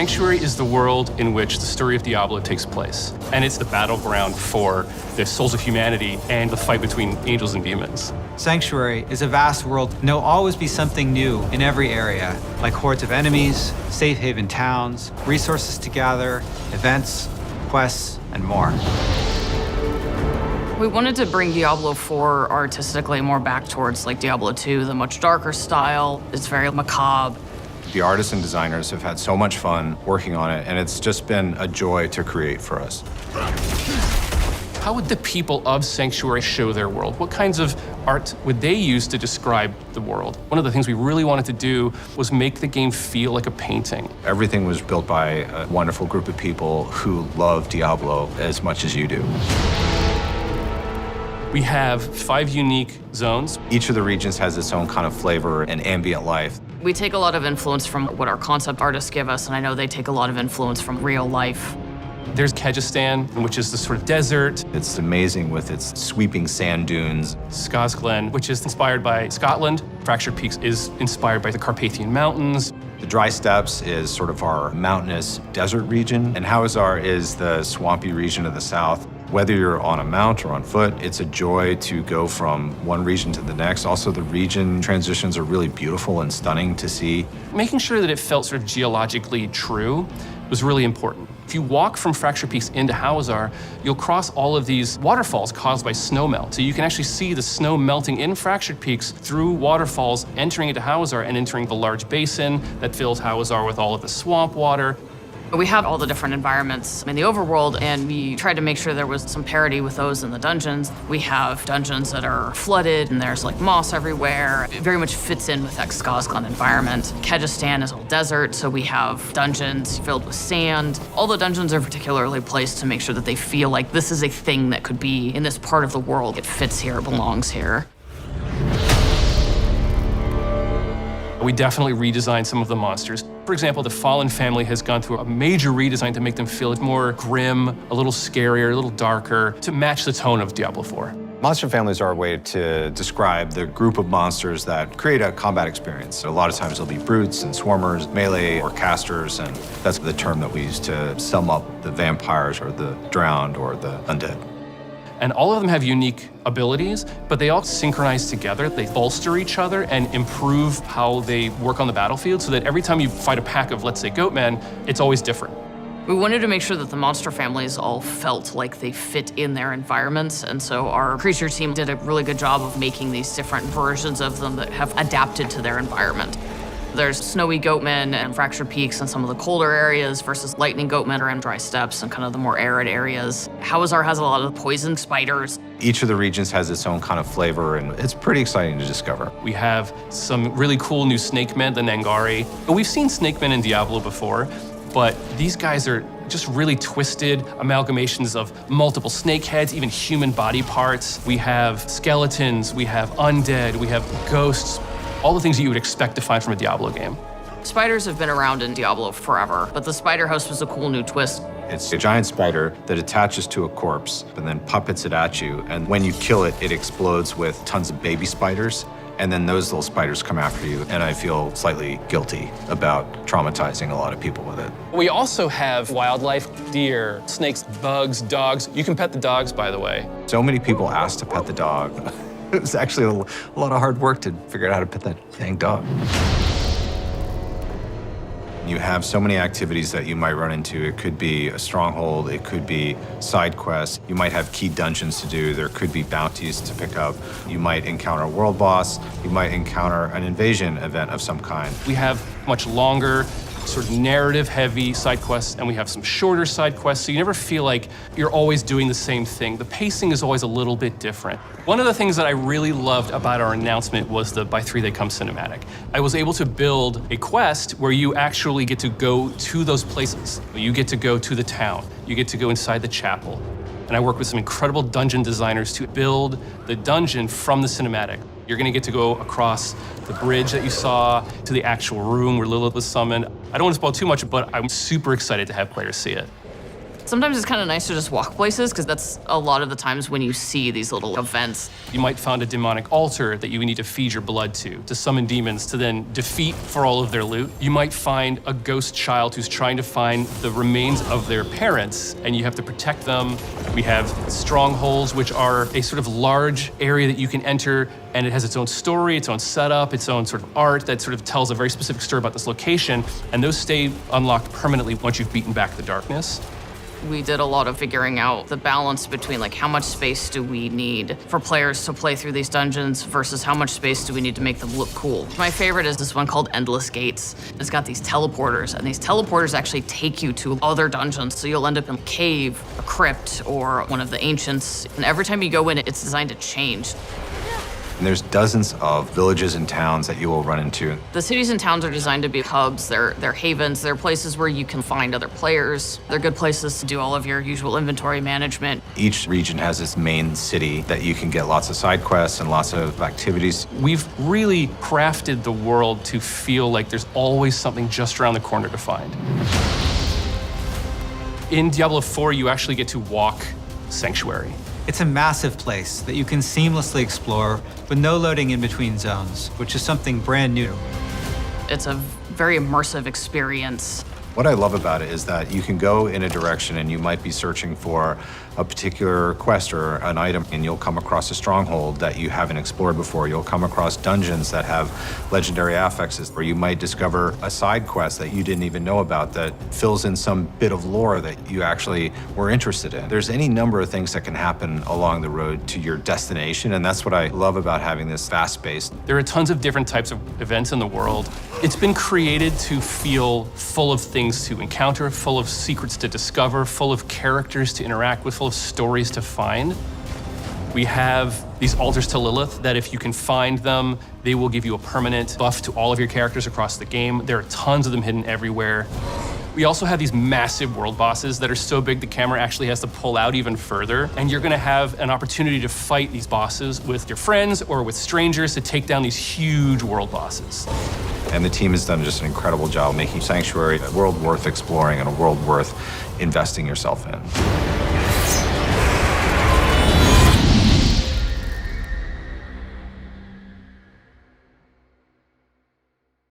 Sanctuary is the world in which the story of Diablo takes place, and it's the battleground for the souls of humanity and the fight between angels and demons. Sanctuary is a vast world, and there'll always be something new in every area, like hordes of enemies, safe haven towns, resources to gather, events, quests, and more. We wanted to bring Diablo 4 artistically more back towards like Diablo 2, the much darker style. It's very macabre. The artists and designers have had so much fun working on it, and it's just been a joy to create for us. How would the people of Sanctuary show their world? What kinds of art would they use to describe the world? One of the things we really wanted to do was make the game feel like a painting. Everything was built by a wonderful group of people who love Diablo as much as you do. We have 5 unique zones. Each of the regions has its own kind of flavor and ambient life. We take a lot of influence from what our concept artists give us, and I know they take a lot of influence from real life. There's Kyrgyzstan, which is the sort of desert. It's amazing with its sweeping sand dunes. Skazglen, which is inspired by Scotland. Fractured Peaks is inspired by the Carpathian Mountains. The Dry Steppes is sort of our mountainous desert region, and Hawazar is the swampy region of the south. Whether you're on a mount or on foot, it's a joy to go from one region to the next. Also, the region transitions are really beautiful and stunning to see. Making sure that it felt sort of geologically true was really important. If you walk from Fractured Peaks into Hawazar, you'll cross all of these waterfalls caused by snowmelt. So you can actually see the snow melting in Fractured Peaks through waterfalls, entering into Hawazar and entering the large basin that fills Hawazar with all of the swamp water. We have all the different environments in the overworld, and we tried to make sure there was some parity with those in the dungeons. We have dungeons that are flooded, and there's like moss everywhere. It very much fits in with that Skazglen environment. Kyrgyzstan is all desert, so we have dungeons filled with sand. All the dungeons are particularly placed to make sure that they feel like this is a thing that could be in this part of the world. It fits here, it belongs here. We definitely redesigned some of the monsters. For example, the Fallen family has gone through a major redesign to make them feel more grim, a little scarier, a little darker, to match the tone of Diablo 4. Monster families are a way to describe the group of monsters that create a combat experience. So a lot of times there'll be brutes and swarmers, melee or casters, and that's the term that we use to sum up the vampires or the drowned or the undead. And all of them have unique abilities, but they all synchronize together. They bolster each other and improve how they work on the battlefield so that every time you fight a pack of, let's say, goatmen, it's always different. We wanted to make sure that the monster families all felt like they fit in their environments, and so our creature team did a really good job of making these different versions of them that have adapted to their environment. There's snowy goatmen and Fractured Peaks in some of the colder areas versus lightning goatmen are in Dry Steppes and kind of the more arid areas. Hawazar has a lot of poison spiders. Each of the regions has its own kind of flavor, and it's pretty exciting to discover. We have some really cool new snake men, the Nangari. We've seen snake men in Diablo before, but these guys are just really twisted amalgamations of multiple snake heads, even human body parts. We have skeletons, we have undead, we have ghosts. All the things that you would expect to find from a Diablo game. Spiders have been around in Diablo forever, but the spider host was a cool new twist. It's a giant spider that attaches to a corpse and then puppets it at you, and when you kill it, it explodes with tons of baby spiders, and then those little spiders come after you, and I feel slightly guilty about traumatizing a lot of people with it. We also have wildlife, deer, snakes, bugs, dogs. You can pet the dogs, by the way. So many people ask to pet the dog. It was actually a lot of hard work to figure out how to pet that dang dog. You have so many activities that you might run into. It could be a stronghold, it could be side quests. You might have key dungeons to do. There could be bounties to pick up. You might encounter a world boss. You might encounter an invasion event of some kind. We have much longer, sort of narrative-heavy side quests, and we have some shorter side quests, so you never feel like you're always doing the same thing. The pacing is always a little bit different. One of the things that I really loved about our announcement was the By 3 They Come cinematic. I was able to build a quest where you actually get to go to those places. You get to go to the town. You get to go inside the chapel. And I work with some incredible dungeon designers to build the dungeon from the cinematic. You're gonna get to go across the bridge that you saw to the actual room where Lilith was summoned. I don't want to spoil too much, but I'm super excited to have players see it. Sometimes it's kind of nice to just walk places, because that's a lot of the times when you see these little events. You might find a demonic altar that you need to feed your blood to summon demons to then defeat for all of their loot. You might find a ghost child who's trying to find the remains of their parents, and you have to protect them. We have strongholds, which are a sort of large area that you can enter, and it has its own story, its own setup, its own sort of art that sort of tells a very specific story about this location, and those stay unlocked permanently once you've beaten back the darkness. We did a lot of figuring out the balance between like how much space do we need for players to play through these dungeons versus how much space do we need to make them look cool. My favorite is this one called Endless Gates. It's got these teleporters, and these teleporters actually take you to other dungeons. So you'll end up in a cave, a crypt, or one of the ancients. And every time you go in, it's designed to change. And there's dozens of villages and towns that you will run into. The cities and towns are designed to be hubs. They're havens. They're places where you can find other players. They're good places to do all of your usual inventory management. Each region has its main city that you can get lots of side quests and lots of activities. We've really crafted the world to feel like there's always something just around the corner to find. In Diablo 4, you actually get to walk Sanctuary. It's a massive place that you can seamlessly explore with no loading in between zones, which is something brand new. It's a very immersive experience. What I love about it is that you can go in a direction and you might be searching for a particular quest or an item, and you'll come across a stronghold that you haven't explored before. You'll come across dungeons that have legendary affixes, or you might discover a side quest that you didn't even know about that fills in some bit of lore that you actually were interested in. There's any number of things that can happen along the road to your destination, and that's what I love about having this fast space. There are tons of different types of events in the world. It's been created to feel full of things to encounter, full of secrets to discover, full of characters to interact with, full of stories to find. We have these altars to Lilith that if you can find them, they will give you a permanent buff to all of your characters across the game. There are tons of them hidden everywhere. We also have these massive world bosses that are so big the camera actually has to pull out even further. And you're gonna have an opportunity to fight these bosses with your friends or with strangers to take down these huge world bosses. And the team has done just an incredible job making Sanctuary a world worth exploring and a world worth investing yourself in.